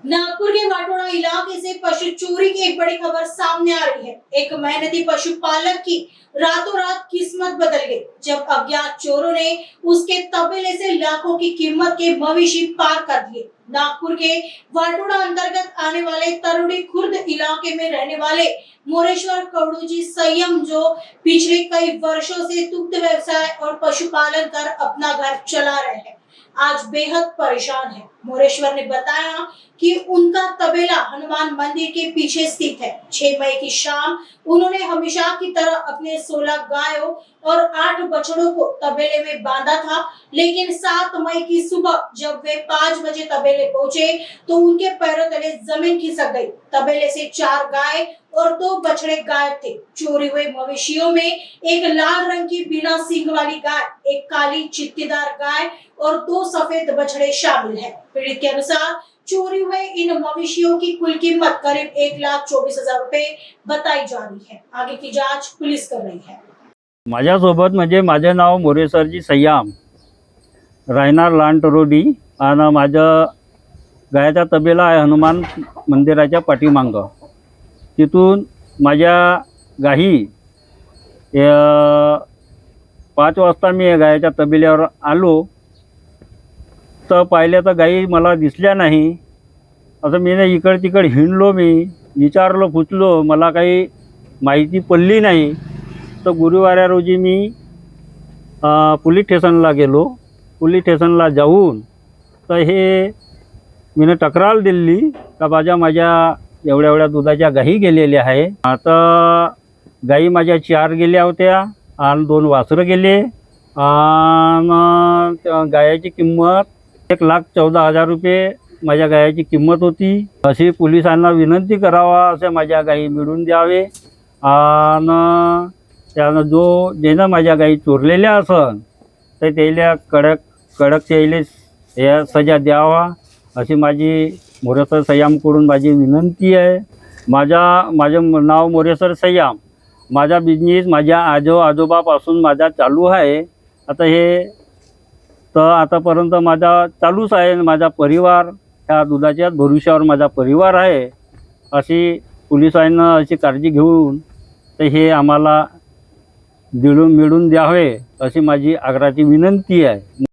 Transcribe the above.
नागपुर के वाटोड़ा इलाके से पशु चोरी की एक बड़ी खबर सामने आ रही है। एक मेहनती पशुपालक की रातों रात किस्मत बदल गई जब अज्ञात चोरों ने उसके तबेले से लाखों की कीमत के मवेशी पार कर दिए। नागपुर के वाटोड़ा अंतर्गत आने वाले तरुड़ी खुर्द इलाके में रहने वाले मोरेश्वर कवड़ूजी संयम, जो पिछले कई वर्षों से दुग्ध व्यवसाय और पशुपालन कर अपना घर चला रहे हैं, आज बेहद परेशान है। मोरेश्वर ने बताया कि उनका तबेला हनुमान मंदिर के पीछे स्थित है। 6 मई की शाम उन्होंने हमेशा की तरह अपने 16 गायों और 8 बछड़ों को तबेले में बांधा था, लेकिन 7 मई की सुबह जब वे 5 बजे तबेले पहुंचे तो उनके पैरों तले जमीन खिसक गई। तबेले से 4 गाय और 2 बछड़े गायब थे। चोरी हुए मवेशियों में एक लाल रंग की बिना सींग वाली गाय, एक काली चित्तीदार गाय और 2 सफेद बछड़े शामिल हैं। पीड़ित के अनुसार चोरी हुए इन मवेशियों की कुल कीमत करीब 1,24,000 रुपए बताई जा रही है। आगे की जांच पुलिस कर रही है। माझ्यासोबत म्हणजे माझे नाव मोरेसरजी सय्याम, राहणार लांटरोडी आणि माझं गायचा तबेला आहे हनुमान मंदिराच्या पाठीमागं। तिथून माझ्या गाई 5 वाजता मी गायच्या तबेल्यावर आलो तर पाहिल्या तर गाई मला दिसल्या नाही। असं मी इकड तिकड हिंडलो, मी विचारलो पुछलो, मला काही माहिती पडली नाही। तर गुरुवार रोजी मी पोलीस स्टेशनला गेलो। पोलीस स्टेशनला जाऊन तर हे मी तक्रार दिली का माझ्या एवढ्या एवढ्या दुधाच्या गाई गेलेल्या आहे। आता गाई माझ्या 4 गेल्या होत्या आणि 2 वासरं गेले आणि गायाची किंमत 1,14,000 रुपये माझ्या गायाची किंमत होती। अशी पोलिसांना विनंती करावा असे माझ्या गाई मिळून द्यावे आणि त्यानं ज्यानं माझ्या गाई चोरलेल्या असन तर त्याला कडक त्याला या सजा द्यावा अशी माझी मोरेसर सय्यामकडून माझी विनंती आहे। माझं नाव मोरेसर सय्याम। माझा बिझनेस माझ्या आजोबापासून माझा चालू आहे। आता हे तर आतापर्यंत माझा चालूच आहे। माझा परिवार त्या दुधाच्या भरोश्यावर माझा परिवार आहे। अशी पोलिसांना अशी काळजी घेऊन तर हे आम्हाला मिळून द्यावे अशी माझी आग्रहाची विनंती आहे।